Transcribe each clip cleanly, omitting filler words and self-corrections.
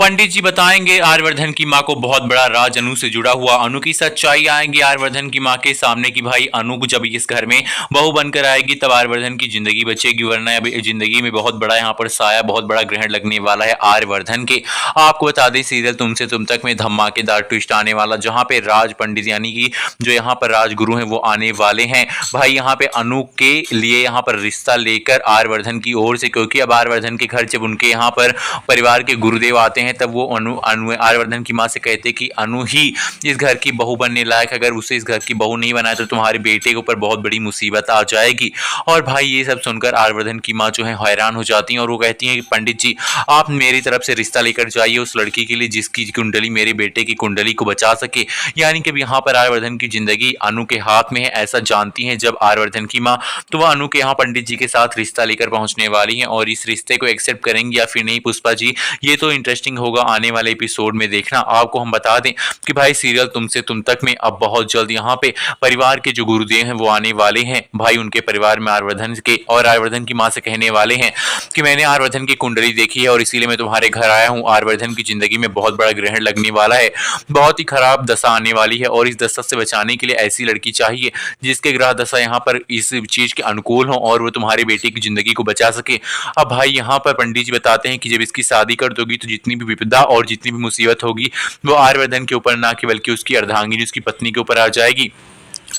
पंडित जी बताएंगे आर्यवर्धन की मां को बहुत बड़ा राज अनु से जुड़ा हुआ। अनु की सच्चाई आएंगी आर्यवर्धन की मां के सामने कि भाई अनु को जब इस घर में बहू बनकर आएगी तब आर्यवर्धन की जिंदगी बचेगी, वरना अभी जिंदगी में बहुत बड़ा यहाँ पर साया, बहुत बड़ा ग्रहण लगने वाला है आर्यवर्धन के। आपको बता दें सीरियल तुमसे तुम तक में धमाकेदार ट्विस्ट आने वाला, जहां पे राज पंडित यानी कि जो यहाँ पर राजगुरु हैं वो आने वाले हैं भाई यहाँ पे अनु के लिए यहाँ पर रिश्ता लेकर आर्यवर्धन की ओर से, क्योंकि अब आर्यवर्धन के घर जब उनके यहाँ पर परिवार के गुरुदेव आते हैं तब वो अनु आर्यवर्धन की मां से कहते कि अनु ही इस घर की बहू बनने लायक, अगर उसे इस घर की बहू नहीं बनाए तो तुम्हारे बेटे के ऊपर बहुत बड़ी मुसीबत आ जाएगी। और भाई ये सब सुनकर आर्यवर्धन की मां जो है हैरान हो जाती हैं और वो कहती हैं कि पंडित जी आप मेरी तरफ से रिश्ता लेकर जाइए उस लड़की के लिए जिसकी कुंडली मेरे बेटे की कुंडली को बचा सके। यानी कि यहाँ पर आर्यवर्धन की जिंदगी अनु के हाथ में है, ऐसा जानती है जब आर्यवर्धन की मां, तो वह अनु के यहाँ पंडित जी के साथ रिश्ता लेकर पहुंचने वाली है। और इस रिश्ते को एक्सेप्ट करेंगी या फिर नहीं पुष्पा जी, ये तो इंटरेस्टिंग होगा, आने वाले एपिसोड में देखना। आपको हम बता दें कि भाई सीरियल तुमसे तुम तक में अब बहुत जल्द यहाँ पे परिवार के जो गुरुदेव हैं वो आने वाले हैं भाई, उनके परिवार में आर्यवर्धन के, और आर्यवर्धन की मां से कहने वाले हैं कि मैंने आर्यवर्धन की कुंडली देखी है और इसीलिए मैं तुम्हारे घर आया हूँ। आर्यवर्धन की जिंदगी में बहुत बड़ा ग्रहण लगने वाला है, बहुत ही खराब दशा आने वाली है और इस दशा से बचाने के लिए ऐसी लड़की चाहिए जिसके ग्रह दशा यहाँ पर इस चीज के अनुकूल हो और वो तुम्हारे बेटे की जिंदगी को बचा सके। अब भाई यहाँ पर पंडित जी बताते हैं कि जब इसकी शादी कर दोगी तो जितनी भी विपदा और जितनी भी मुसीबत होगी वो आर्यवर्धन के ऊपर ना कि बल्कि उसकी अर्धांगिनी उसकी पत्नी के ऊपर आ जाएगी।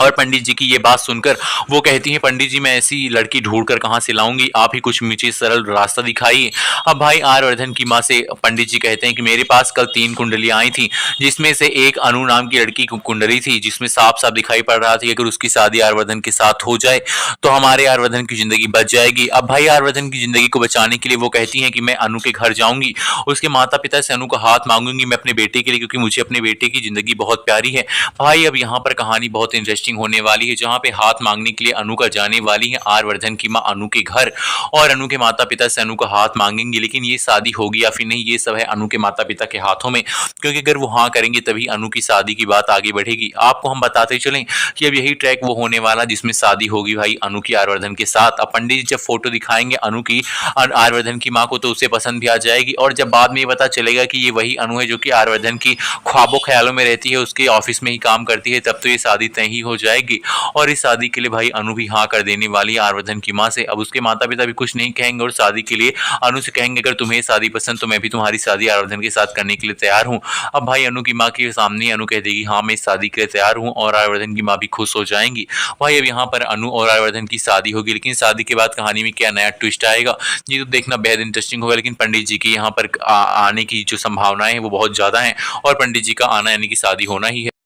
और पंडित जी की ये बात सुनकर वो कहती हैं पंडित जी मैं ऐसी लड़की ढूंढकर कहां से लाऊंगी, आप ही कुछ मुझे सरल रास्ता दिखाइए। अब भाई आर्यवर्धन की मां से पंडित जी कहते हैं कि मेरे पास कल 3 कुंडलियां आई थी, जिसमें से एक अनु नाम की लड़की की कुंडली थी जिसमें साफ साफ दिखाई पड़ रहा था कि अगर उसकी शादी आर्यवर्धन के साथ हो जाए तो हमारे आर्यवर्धन की जिंदगी बच जाएगी। अब भाई आर्यवर्धन की जिंदगी को बचाने के लिए वो कहती हैं कि मैं अनु के घर जाऊंगी, उसके माता पिता से अनु का हाथ मांगूंगी मैं अपने बेटे के लिए, क्योंकि मुझे अपने बेटे की जिंदगी बहुत प्यारी है। भाई अब यहाँ पर कहानी बहुत इंटरेस्टिंग होने वाली है, जहां पे हाथ मांगने के लिए अनु का जाने वाली है आर्यवर्धन की मां अनु के घर, और अनु के माता पिता से अनु का हाथ मांगेंगे। लेकिन ये शादी होगी या फिर नहीं ये सब है अनु के माता पिता के हाथों में, क्योंकि अगर वो हाँ करेंगे तभी अनु की शादी की बात आगे बढ़ेगी। आपको हम बताते चलें कि अब यही ट्रैक वो होने वाला जिसमें शादी होगी भाई अनु की आर्यवर्धन के साथ। अब पंडित जी जब फोटो दिखाएंगे अनु की आर्यवर्धन की मां को तो उसे पसंद भी आ जाएगी, और जब बाद में ये पता चलेगा कि ये वही अनु है जो कि आर्यवर्धन की ख्वाबों ख्यालों में रहती है, उसके ऑफिस में ही काम करती है, तब तो ये शादी तय ही हो जाएगी। और इस शादी के लिए भाई अनु भी हाँ कर देने वाली है आर्यवर्धन की मां से। अब उसके माता पिता भी कुछ नहीं कहेंगे और शादी के लिए अनु से कहेंगे अगर तुम्हें शादी पसंद तो मैं भी तुम्हारी शादी आर्यवर्धन के साथ करने के लिए तैयार हूँ। अब भाई अनु की माँ के सामने अनु कह देगी हाँ मैं इस शादी के लिए तैयार हूँ, और आर्यवर्धन की माँ भी खुश हो जाएंगी। भाई अब यहाँ पर अनु और आर्यवर्धन की शादी होगी, लेकिन शादी के बाद कहानी में क्या नया ट्विस्ट आएगा ये तो देखना बेहद इंटरेस्टिंग होगा। लेकिन पंडित जी की यहाँ पर आने की जो संभावनाएं हैं वो बहुत ज्यादा है, और पंडित जी का आना यानी कि शादी होना ही है।